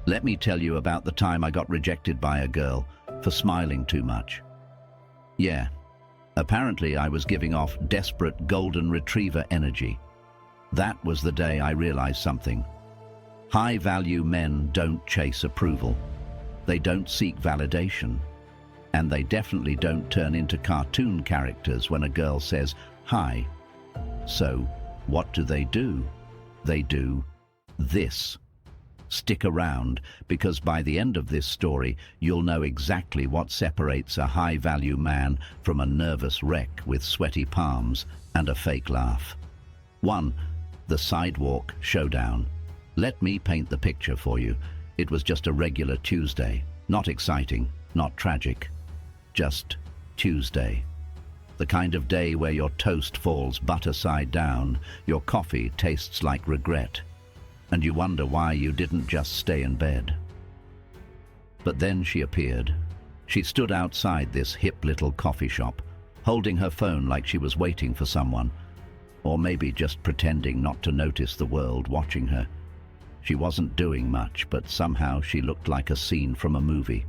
Let me tell you about the time I got rejected by a girl for smiling too much. Yeah, apparently I was giving off desperate golden retriever energy. That was the day I realized something. High-value men don't chase approval. They don't seek validation. And they definitely don't turn into cartoon characters when a girl says, "Hi." So, what do? They do this. Stick around, because by the end of this story, you'll know exactly what separates a high-value man from a nervous wreck with sweaty palms and a fake laugh. 1. The sidewalk showdown. Let me paint the picture for you. It was just a regular Tuesday. Not exciting, not tragic. Just Tuesday. The kind of day where your toast falls butter side down, your coffee tastes like regret, and you wonder why you didn't just stay in bed. But then she appeared. She stood outside this hip little coffee shop, holding her phone like she was waiting for someone, or maybe just pretending not to notice the world watching her. She wasn't doing much, but somehow she looked like a scene from a movie.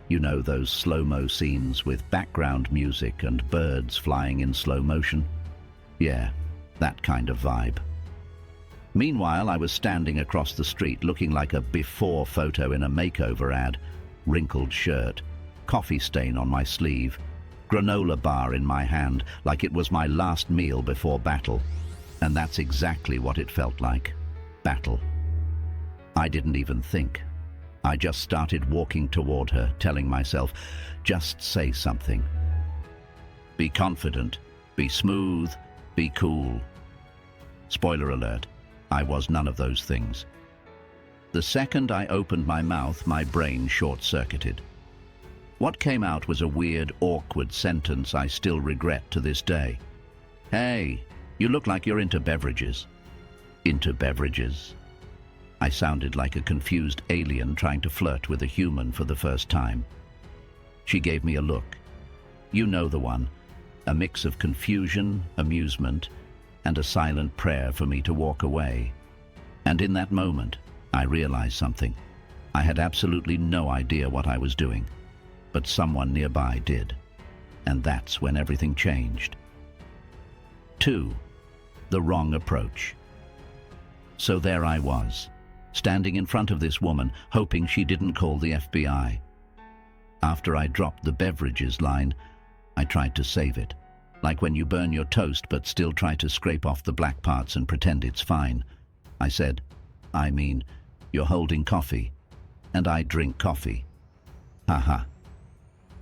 You know, those slow-mo scenes with background music and birds flying in slow motion? Yeah, that kind of vibe. Meanwhile, I was standing across the street looking like a before photo in a makeover ad. Wrinkled shirt, coffee stain on my sleeve, granola bar in my hand like it was my last meal before battle. And that's exactly what it felt like. Battle. I didn't even think. I just started walking toward her, telling myself, just say something. Be confident, be smooth, be cool. Spoiler alert, I was none of those things. The second I opened my mouth, my brain short-circuited. What came out was a weird, awkward sentence I still regret to this day. Hey, you look like you're into beverages. Into beverages? I sounded like a confused alien trying to flirt with a human for the first time. She gave me a look. You know the one. A mix of confusion, amusement, and a silent prayer for me to walk away. And in that moment, I realized something. I had absolutely no idea what I was doing, but someone nearby did. And that's when everything changed. 2. The wrong approach. So there I was, standing in front of this woman, hoping she didn't call the FBI. After I dropped the beverages line, I tried to save it, like when you burn your toast but still try to scrape off the black parts and pretend it's fine. I said, you're holding coffee, and I drink coffee. Haha.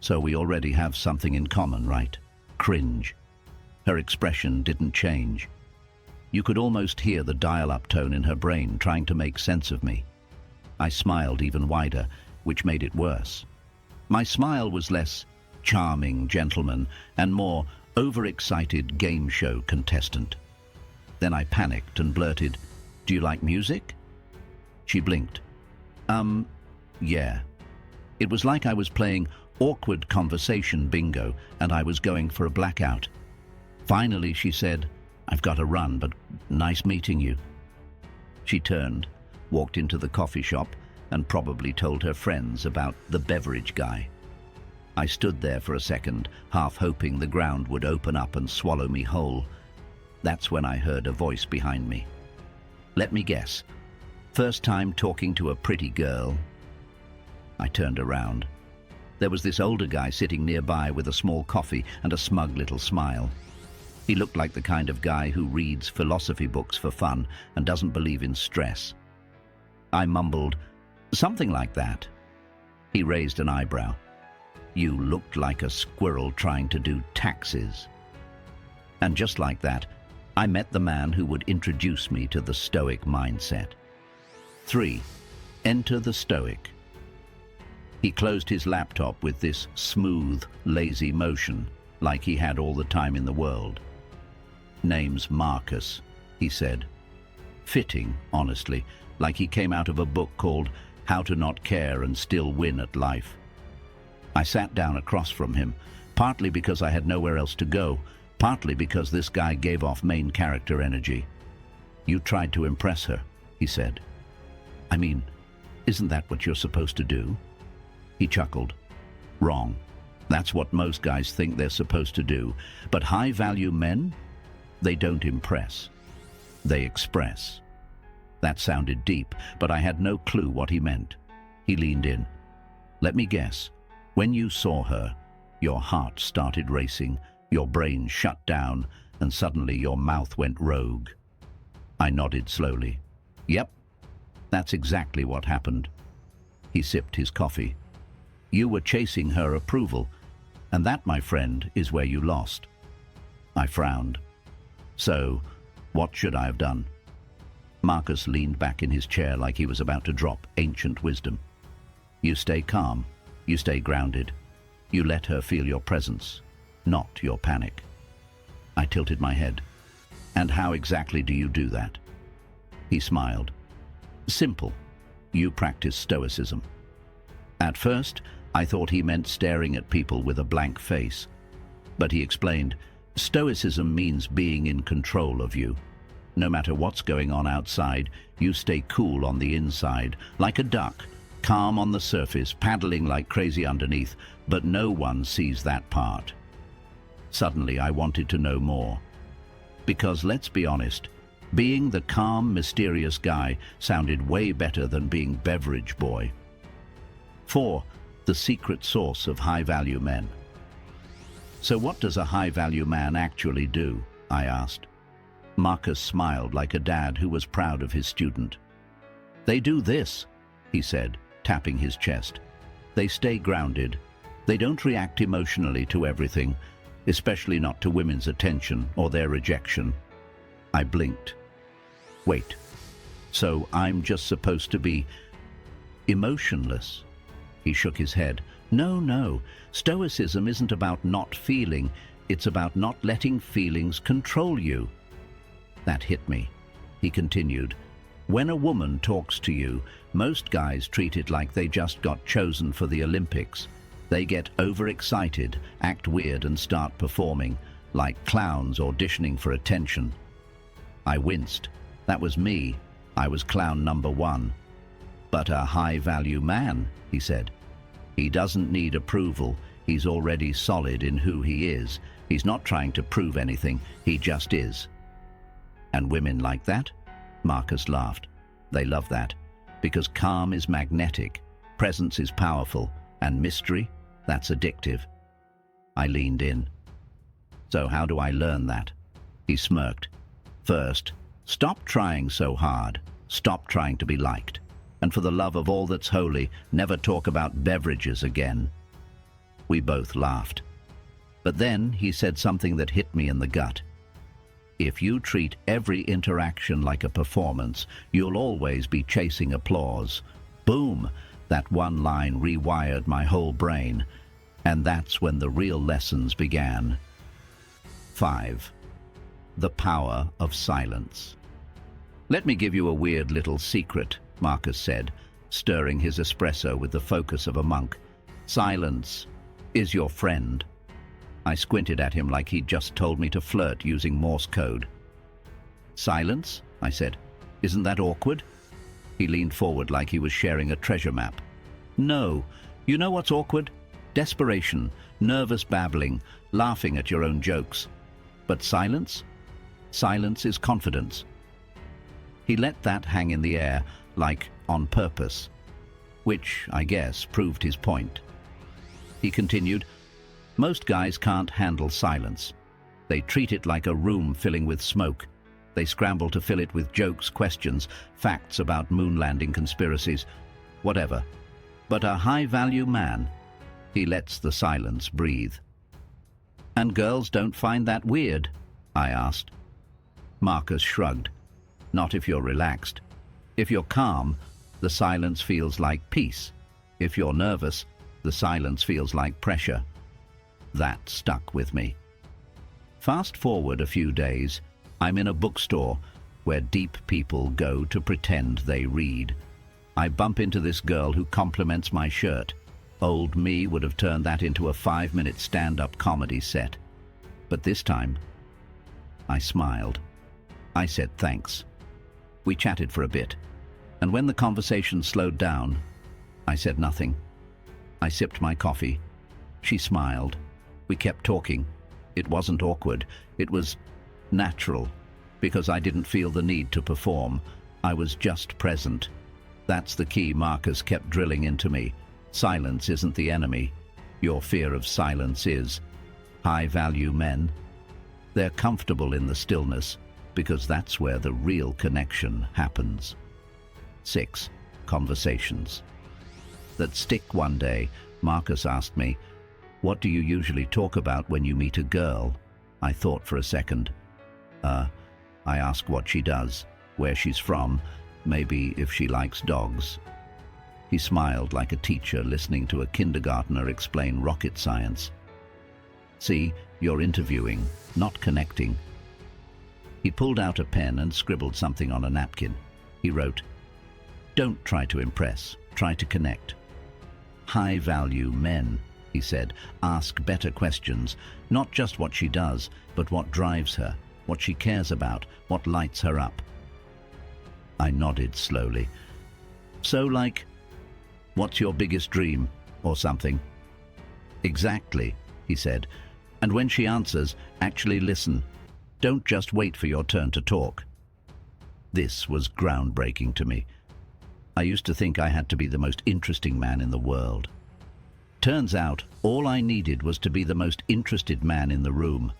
So we already have something in common, right? Cringe. Her expression didn't change. You could almost hear the dial-up tone in her brain trying to make sense of me. I smiled even wider, which made it worse. My smile was less charming gentleman and more overexcited game show contestant. Then I panicked and blurted, "Do you like music?" She blinked. Yeah. It was like I was playing awkward conversation bingo and I was going for a blackout. Finally, she said, "I've got to run, but nice meeting you." She turned, walked into the coffee shop, and probably told her friends about the beverage guy. I stood there for a second, half hoping the ground would open up and swallow me whole. That's when I heard a voice behind me. Let me guess. First time talking to a pretty girl? I turned around. There was this older guy sitting nearby with a small coffee and a smug little smile. He looked like the kind of guy who reads philosophy books for fun and doesn't believe in stress. I mumbled, "Something like that." He raised an eyebrow. "You looked like a squirrel trying to do taxes." And just like that, I met the man who would introduce me to the Stoic mindset. 3. Enter the Stoic. He closed his laptop with this smooth, lazy motion, like he had all the time in the world. "Name's Marcus," he said. Fitting, honestly, like he came out of a book called How to Not Care and Still Win at Life. I sat down across from him, partly because I had nowhere else to go, partly because this guy gave off main character energy. "You tried to impress her," he said. Isn't that what you're supposed to do? He chuckled. Wrong. That's what most guys think they're supposed to do. But high-value men? They don't impress. They express. That sounded deep, but I had no clue what he meant. He leaned in. Let me guess. When you saw her, your heart started racing, your brain shut down, and suddenly your mouth went rogue. I nodded slowly. Yep, that's exactly what happened. He sipped his coffee. You were chasing her approval, and that, my friend, is where you lost. I frowned. So, what should I have done? Marcus leaned back in his chair like he was about to drop ancient wisdom. You stay calm. You stay grounded. You let her feel your presence, not your panic. I tilted my head. And how exactly do you do that? He smiled. Simple. You practice stoicism. At first, I thought he meant staring at people with a blank face. But he explained, Stoicism means being in control of you. No matter what's going on outside, you stay cool on the inside, like a duck, calm on the surface, paddling like crazy underneath, but no one sees that part. Suddenly, I wanted to know more. Because let's be honest, being the calm, mysterious guy sounded way better than being beverage boy. 4. The secret source of high-value men. So what does a high-value man actually do? I asked. Marcus smiled like a dad who was proud of his student. They do this, he said, tapping his chest. They stay grounded. They don't react emotionally to everything, especially not to women's attention or their rejection. I blinked. Wait, so I'm just supposed to be emotionless? He shook his head. No. Stoicism isn't about not feeling. It's about not letting feelings control you. That hit me. He continued. When a woman talks to you, most guys treat it like they just got chosen for the Olympics. They get overexcited, act weird, and start performing, like clowns auditioning for attention. I winced. That was me. I was clown number one. But a high-value man, he said. He doesn't need approval. He's already solid in who he is. He's not trying to prove anything. He just is. And women like that? Marcus laughed. They love that. Because calm is magnetic, presence is powerful, and mystery, that's addictive. I leaned in. So how do I learn that? He smirked. First, stop trying so hard. Stop trying to be liked. And for the love of all that's holy, never talk about beverages again. We both laughed. But then he said something that hit me in the gut. If you treat every interaction like a performance, you'll always be chasing applause. Boom! That one line rewired my whole brain. And that's when the real lessons began. 5. The power of silence. Let me give you a weird little secret, Marcus said, stirring his espresso with the focus of a monk. Silence is your friend. I squinted at him like he'd just told me to flirt using Morse code. Silence? I said. Isn't that awkward? He leaned forward like he was sharing a treasure map. No. You know what's awkward? Desperation, nervous babbling, laughing at your own jokes. But silence? Silence is confidence. He let that hang in the air, like on purpose, which, I guess, proved his point. He continued, most guys can't handle silence. They treat it like a room filling with smoke. They scramble to fill it with jokes, questions, facts about moon landing conspiracies, whatever. But a high-value man, he lets the silence breathe. And girls don't find that weird? I asked. Marcus shrugged. Not if you're relaxed. If you're calm, the silence feels like peace. If you're nervous, the silence feels like pressure. That stuck with me. Fast forward a few days, I'm in a bookstore where deep people go to pretend they read. I bump into this girl who compliments my shirt. Old me would have turned that into a 5-minute stand-up comedy set. But this time, I smiled. I said thanks. We chatted for a bit. And when the conversation slowed down, I said nothing. I sipped my coffee. She smiled. We kept talking. It wasn't awkward. It was natural, because I didn't feel the need to perform. I was just present. That's the key Marcus kept drilling into me. Silence isn't the enemy. Your fear of silence is. High-value men, they're comfortable in the stillness because that's where the real connection happens. 6. Conversations that stick. One day, Marcus asked me, "What do you usually talk about when you meet a girl?" I thought for a second. I ask what she does, where she's from, maybe if she likes dogs. He smiled like a teacher listening to a kindergartner explain rocket science. See, you're interviewing, not connecting. He pulled out a pen and scribbled something on a napkin. He wrote, "Don't try to impress, try to connect." High-value men, he said, ask better questions, not just what she does, but what drives her, what she cares about, what lights her up. I nodded slowly. So like, "What's your biggest dream?" or something. "Exactly," he said. "And when she answers, actually listen. Don't just wait for your turn to talk." This was groundbreaking to me. I used to think I had to be the most interesting man in the world. Turns out, all I needed was to be the most interested man in the room.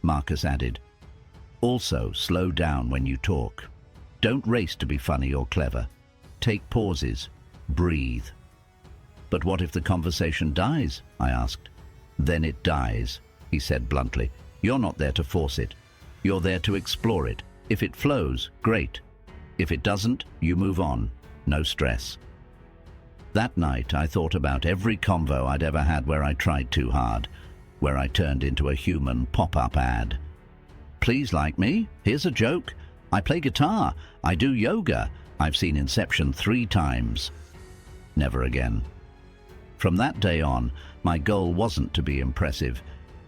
Marcus added, "Also, slow down when you talk. Don't race to be funny or clever. Take pauses. Breathe." "But what if the conversation dies?" I asked. "Then it dies," he said bluntly. "You're not there to force it. You're there to explore it. If it flows, great. If it doesn't, you move on. No stress." That night, I thought about every convo I'd ever had where I tried too hard, where I turned into a human pop-up ad. "Please like me? Here's a joke. I play guitar. I do yoga. I've seen Inception 3 times. Never again. From that day on, my goal wasn't to be impressive.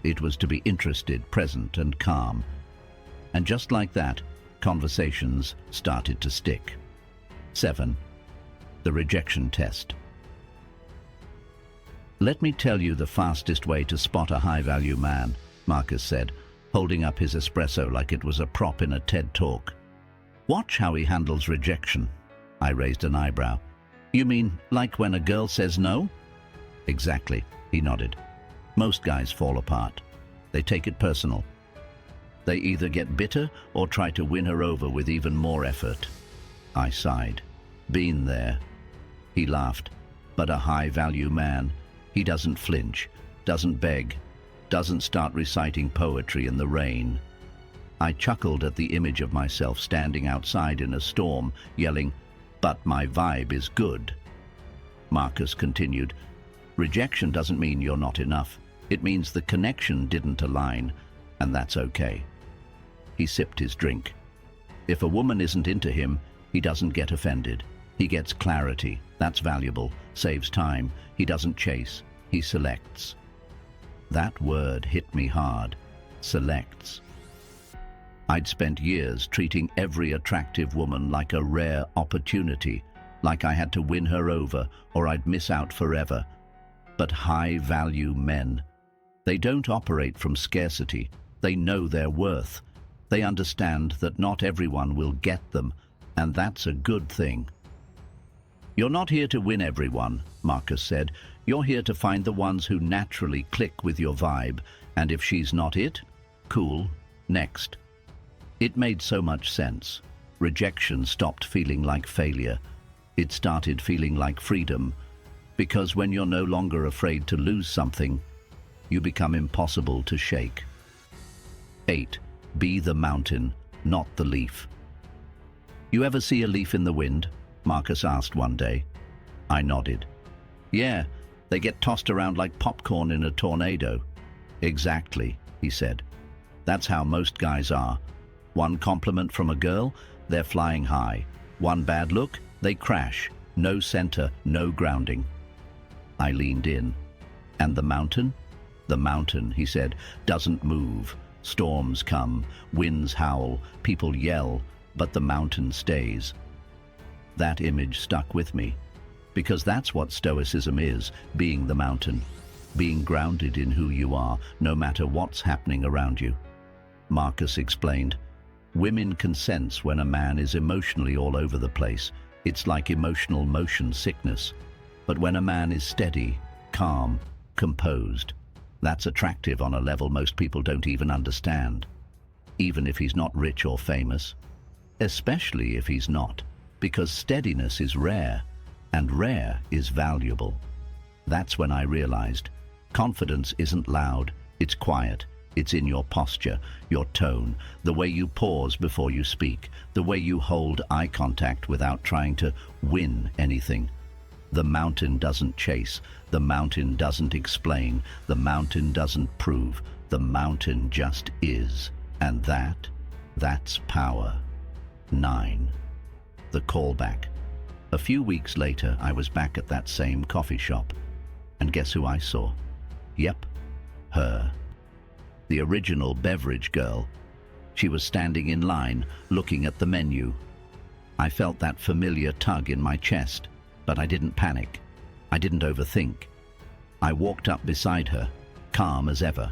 It was to be interested, present, and calm. And just like that, conversations started to stick. 7. The rejection test. "Let me tell you the fastest way to spot a high-value man," Marcus said, holding up his espresso like it was a prop in a TED talk. "Watch how he handles rejection." I raised an eyebrow. "You mean like when a girl says no?" "Exactly," he nodded. "Most guys fall apart. They take it personal. They either get bitter or try to win her over with even more effort." I sighed. "Been there." He laughed. "But a high-value man, he doesn't flinch, doesn't beg, doesn't start reciting poetry in the rain." I chuckled at the image of myself standing outside in a storm, yelling, "But my vibe is good." Marcus continued, "Rejection doesn't mean you're not enough. It means the connection didn't align, and that's okay." He sipped his drink. "If a woman isn't into him, he doesn't get offended. He gets clarity. That's valuable. Saves time. He doesn't chase. He selects." That word hit me hard. Selects. I'd spent years treating every attractive woman like a rare opportunity, like I had to win her over or I'd miss out forever. But high-value men, they don't operate from scarcity. They know their worth. They understand that not everyone will get them, and that's a good thing. "You're not here to win everyone," Marcus said. "You're here to find the ones who naturally click with your vibe, and if she's not it, cool, next." It made so much sense. Rejection stopped feeling like failure. It started feeling like freedom, because when you're no longer afraid to lose something, you become impossible to shake. 8. Be the mountain, not the leaf. "You ever see a leaf in the wind?" Marcus asked one day. I nodded. "Yeah, they get tossed around like popcorn in a tornado." "Exactly," he said. "That's how most guys are. One compliment from a girl, they're flying high. One bad look, they crash. No center, no grounding." I leaned in. "And the mountain?" "The mountain," he said, "doesn't move. Storms come, winds howl, people yell, but the mountain stays." That image stuck with me, because that's what Stoicism is, being the mountain, being grounded in who you are, no matter what's happening around you. Marcus explained, women can sense when a man is emotionally all over the place. It's like emotional motion sickness. But when a man is steady, calm, composed, that's attractive on a level most people don't even understand. Even if he's not rich or famous. Especially if he's not, because steadiness is rare, and rare is valuable. That's when I realized, confidence isn't loud, it's quiet. It's in your posture, your tone, the way you pause before you speak, the way you hold eye contact without trying to win anything. The mountain doesn't chase, the mountain doesn't explain, the mountain doesn't prove, the mountain just is. And that's power. 9. The callback. A few weeks later, I was back at that same coffee shop. And guess who I saw? Yep, her. The original beverage girl. She was standing in line, looking at the menu. I felt that familiar tug in my chest, but I didn't panic. I didn't overthink. I walked up beside her, calm as ever.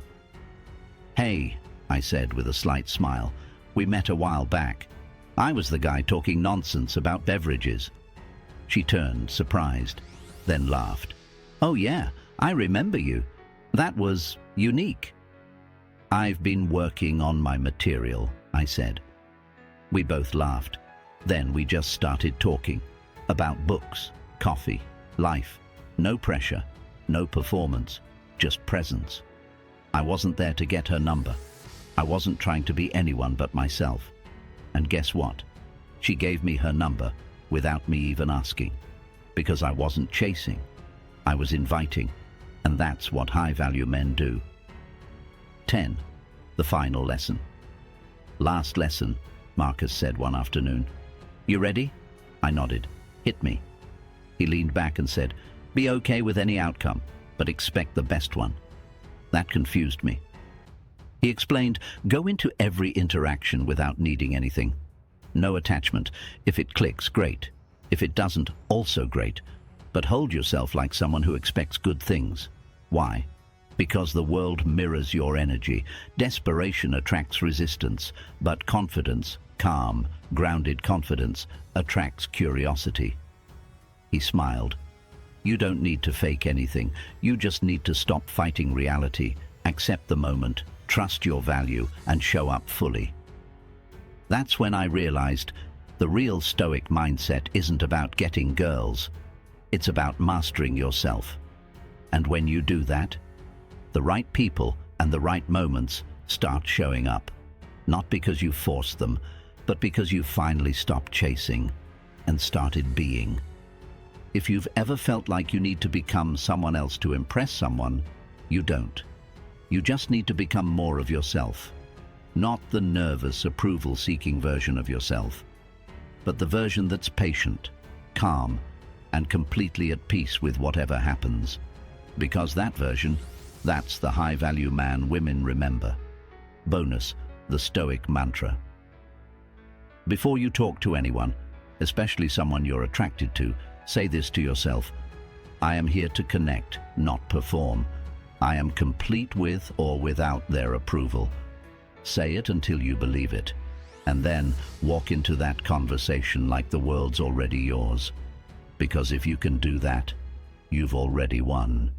"Hey," I said with a slight smile. "We met a while back. I was the guy talking nonsense about beverages." She turned, surprised, then laughed. "Oh yeah, I remember you. That was unique." "I've been working on my material," I said. We both laughed. Then we just started talking about books, coffee, life. No pressure, no performance, just presence. I wasn't there to get her number. I wasn't trying to be anyone but myself. And guess what? She gave me her number without me even asking. Because I wasn't chasing. I was inviting. And that's what high-value men do. 10. The final lesson. "Last lesson," Marcus said one afternoon. "You ready?" I nodded. "Hit me." He leaned back and said, "Be okay with any outcome, but expect the best one." That confused me. He explained, go into every interaction without needing anything. No attachment. If it clicks, great. If it doesn't, also great. But hold yourself like someone who expects good things. Why? Because the world mirrors your energy. Desperation attracts resistance, but confidence, calm, grounded confidence, attracts curiosity. He smiled. You don't need to fake anything. You just need to stop fighting reality, accept the moment, trust your value, and show up fully. That's when I realized the real Stoic mindset isn't about getting girls. It's about mastering yourself. And when you do that, the right people and the right moments start showing up. Not because you forced them, but because you finally stopped chasing and started being. If you've ever felt like you need to become someone else to impress someone, you don't. You just need to become more of yourself. Not the nervous, approval-seeking version of yourself, but the version that's patient, calm, and completely at peace with whatever happens. Because that version, that's the high-value man women remember. Bonus, the Stoic mantra. Before you talk to anyone, especially someone you're attracted to, say this to yourself: I am here to connect, not perform. I am complete with or without their approval. Say it until you believe it, and then walk into that conversation like the world's already yours. Because if you can do that, you've already won.